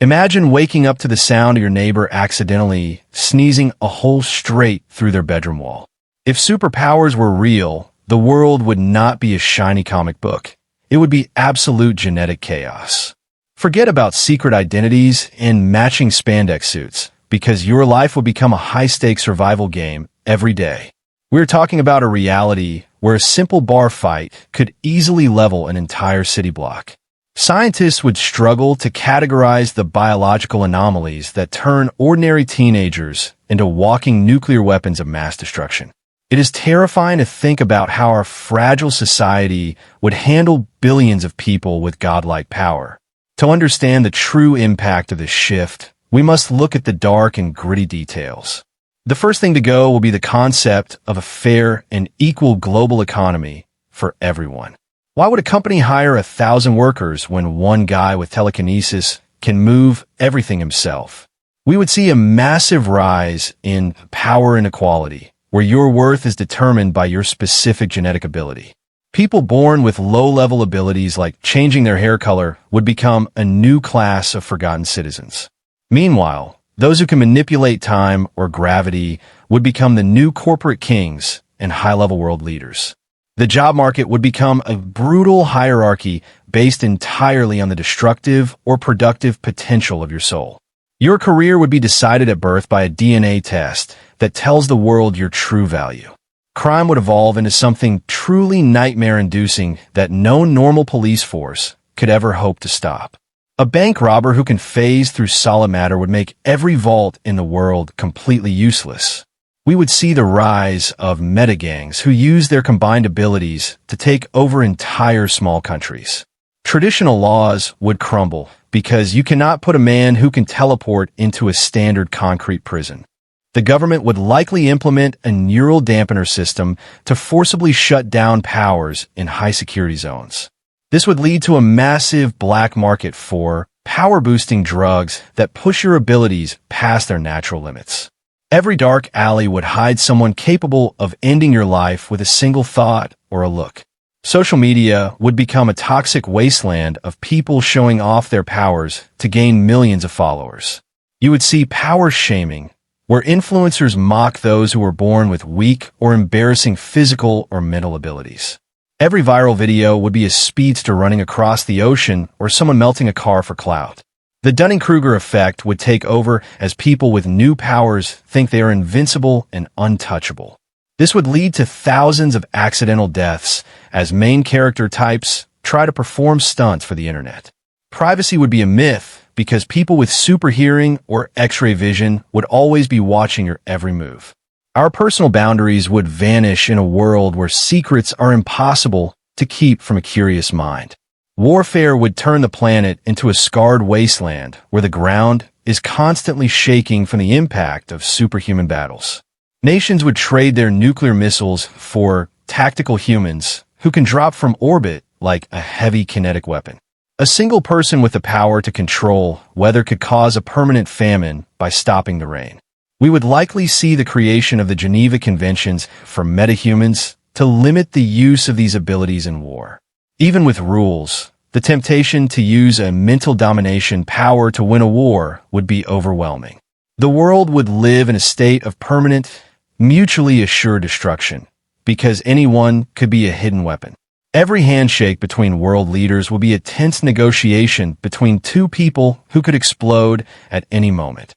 Imagine waking up to the sound of your neighbor accidentally sneezing a hole straight through their bedroom wall. If superpowers were real, the world would not be a shiny comic book. It would be absolute genetic chaos. Forget about secret identities and matching spandex suits, because your life would become a high-stakes survival game every day. We're talking about a reality where a simple bar fight could easily level an entire city block. Scientists would struggle to categorize the biological anomalies that turn ordinary teenagers into walking nuclear weapons of mass destruction. It is terrifying to think about how our fragile society would handle billions of people with godlike power. To understand the true impact of this shift, we must look at the dark and gritty details. The first thing to go will be the concept of a fair and equal global economy for everyone. Why would a company hire 1,000 workers when one guy with telekinesis can move everything himself? We would see a massive rise in power inequality, where your worth is determined by your specific genetic ability. People born with low-level abilities like changing their hair color would become a new class of forgotten citizens. Meanwhile, those who can manipulate time or gravity would become the new corporate kings and high-level world leaders. The job market would become a brutal hierarchy based entirely on the destructive or productive potential of your soul. Your career would be decided at birth by a DNA test that tells the world your true value. Crime would evolve into something truly nightmare-inducing that no normal police force could ever hope to stop. A bank robber who can phase through solid matter would make every vault in the world completely useless. We would see the rise of metagangs who use their combined abilities to take over entire small countries. Traditional laws would crumble because you cannot put a man who can teleport into a standard concrete prison. The government would likely implement a neural dampener system to forcibly shut down powers in high-security zones. This would lead to a massive black market for power-boosting drugs that push your abilities past their natural limits. Every dark alley would hide someone capable of ending your life with a single thought or a look. Social media would become a toxic wasteland of people showing off their powers to gain millions of followers. You would see power shaming, where influencers mock those who were born with weak or embarrassing physical or mental abilities. Every viral video would be a speedster running across the ocean or someone melting a car for clout. The Dunning-Kruger effect would take over as people with new powers think they are invincible and untouchable. This would lead to thousands of accidental deaths as main character types try to perform stunts for the internet. Privacy would be a myth because people with super hearing or X-ray vision would always be watching your every move. Our personal boundaries would vanish in a world where secrets are impossible to keep from a curious mind. Warfare would turn the planet into a scarred wasteland where the ground is constantly shaking from the impact of superhuman battles. Nations would trade their nuclear missiles for tactical humans who can drop from orbit like a heavy kinetic weapon. A single person with the power to control weather could cause a permanent famine by stopping the rain. We would likely see the creation of the Geneva Conventions for metahumans to limit the use of these abilities in war. Even with rules, the temptation to use a mental domination power to win a war would be overwhelming. The world would live in a state of permanent, mutually assured destruction, because anyone could be a hidden weapon. Every handshake between world leaders will be a tense negotiation between two people who could explode at any moment.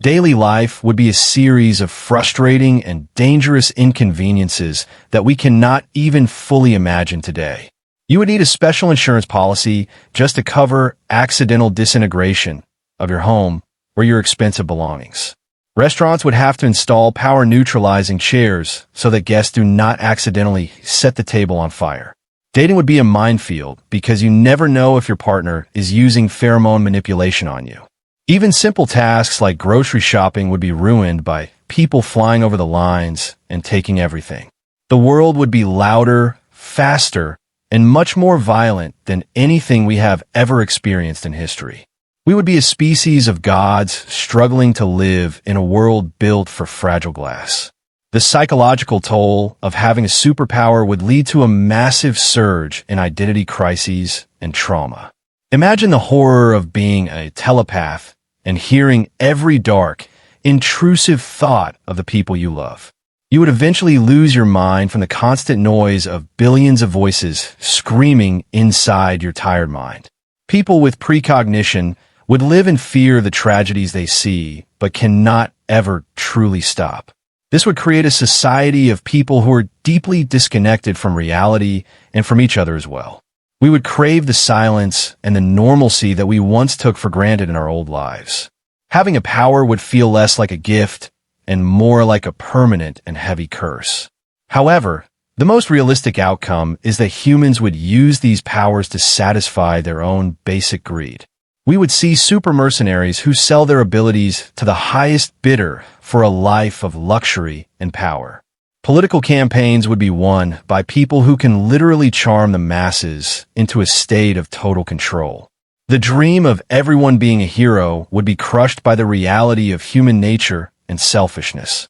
Daily life would be a series of frustrating and dangerous inconveniences that we cannot even fully imagine today. You would need a special insurance policy just to cover accidental disintegration of your home or your expensive belongings. Restaurants would have to install power-neutralizing chairs so that guests do not accidentally set the table on fire. Dating would be a minefield because you never know if your partner is using pheromone manipulation on you. Even simple tasks like grocery shopping would be ruined by people flying over the lines and taking everything. The world would be louder, faster, and much more violent than anything we have ever experienced in history. We would be a species of gods struggling to live in a world built for fragile glass. The psychological toll of having a superpower would lead to a massive surge in identity crises and trauma. Imagine the horror of being a telepath and hearing every dark, intrusive thought of the people you love. You would eventually lose your mind from the constant noise of billions of voices screaming inside your tired mind. People with precognition would live in fear of the tragedies they see, but cannot ever truly stop. This would create a society of people who are deeply disconnected from reality and from each other as well. We would crave the silence and the normalcy that we once took for granted in our old lives. Having a power would feel less like a gift and more like a permanent and heavy curse. However, the most realistic outcome is that humans would use these powers to satisfy their own basic greed. We would see super mercenaries who sell their abilities to the highest bidder for a life of luxury and power. Political campaigns would be won by people who can literally charm the masses into a state of total control. The dream of everyone being a hero would be crushed by the reality of human nature and selfishness.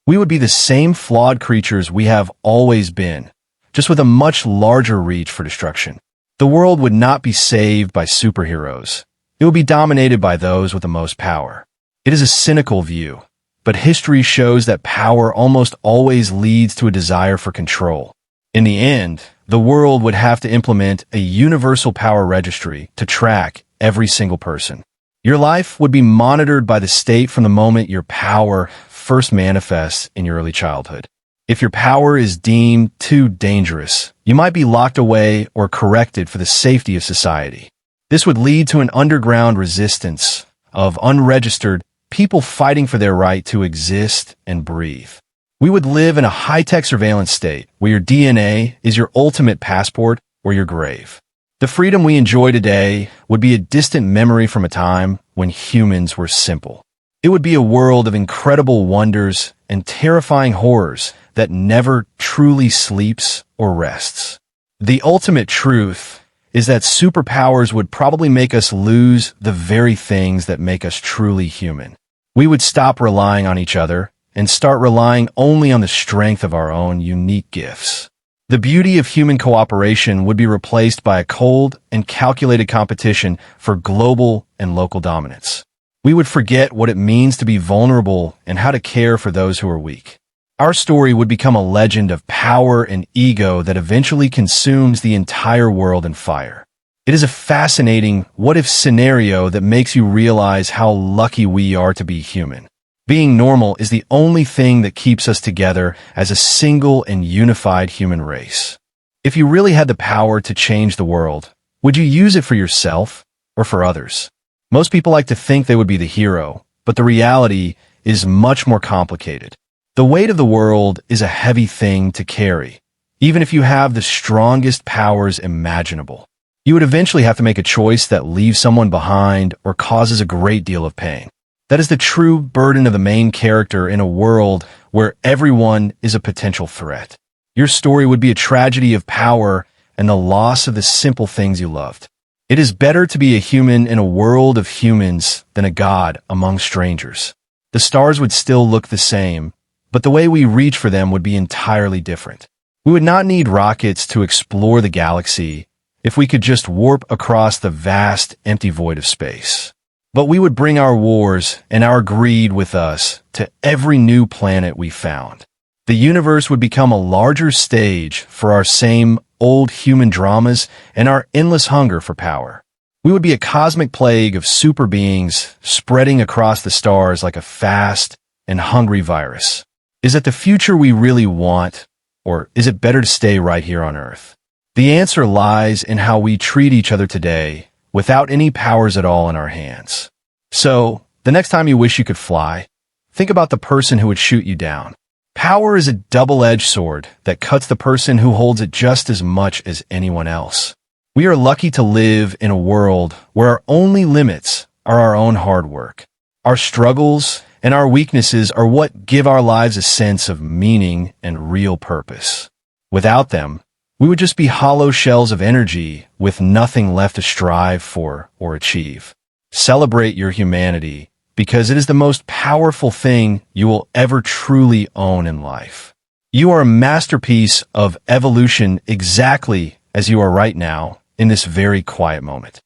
We would be the same flawed creatures we have always been, just with a much larger reach for destruction. The world would not be saved by superheroes. It would be dominated by those with the most power. It is a cynical view, but history shows that power almost always leads to a desire for control. In the end, the world would have to implement a universal power registry to track every single person. Your life would be monitored by the state from the moment your power first manifests in your early childhood. If your power is deemed too dangerous, you might be locked away or corrected for the safety of society. This would lead to an underground resistance of unregistered people fighting for their right to exist and breathe. We would live in a high-tech surveillance state where your DNA is your ultimate passport or your grave. The freedom we enjoy today would be a distant memory from a time when humans were simple. It would be a world of incredible wonders and terrifying horrors that never truly sleeps or rests. The ultimate truth is that superpowers would probably make us lose the very things that make us truly human. We would stop relying on each other and start relying only on the strength of our own unique gifts. The beauty of human cooperation would be replaced by a cold and calculated competition for global and local dominance. We would forget what it means to be vulnerable and how to care for those who are weak. Our story would become a legend of power and ego that eventually consumes the entire world in fire. It is a fascinating what-if scenario that makes you realize how lucky we are to be human. Being normal is the only thing that keeps us together as a single and unified human race. If you really had the power to change the world, would you use it for yourself or for others? Most people like to think they would be the hero, but the reality is much more complicated. The weight of the world is a heavy thing to carry, even if you have the strongest powers imaginable. You would eventually have to make a choice that leaves someone behind or causes a great deal of pain. That is the true burden of the main character in a world where everyone is a potential threat. Your story would be a tragedy of power and the loss of the simple things you loved. It is better to be a human in a world of humans than a god among strangers. The stars would still look the same, but the way we reach for them would be entirely different. We would not need rockets to explore the galaxy if we could just warp across the vast, empty void of space. But we would bring our wars and our greed with us to every new planet we found. The universe would become a larger stage for our same old human dramas and our endless hunger for power. We would be a cosmic plague of super beings spreading across the stars like a fast and hungry virus. Is it the future we really want, or is it better to stay right here on Earth? The answer lies in how we treat each other today, without any powers at all in our hands. So, the next time you wish you could fly, think about the person who would shoot you down. Power is a double-edged sword that cuts the person who holds it just as much as anyone else. We are lucky to live in a world where our only limits are our own hard work. Our struggles and our weaknesses are what give our lives a sense of meaning and real purpose. Without them, we would just be hollow shells of energy with nothing left to strive for or achieve. Celebrate your humanity, because it is the most powerful thing you will ever truly own in life. You are a masterpiece of evolution exactly as you are right now in this very quiet moment.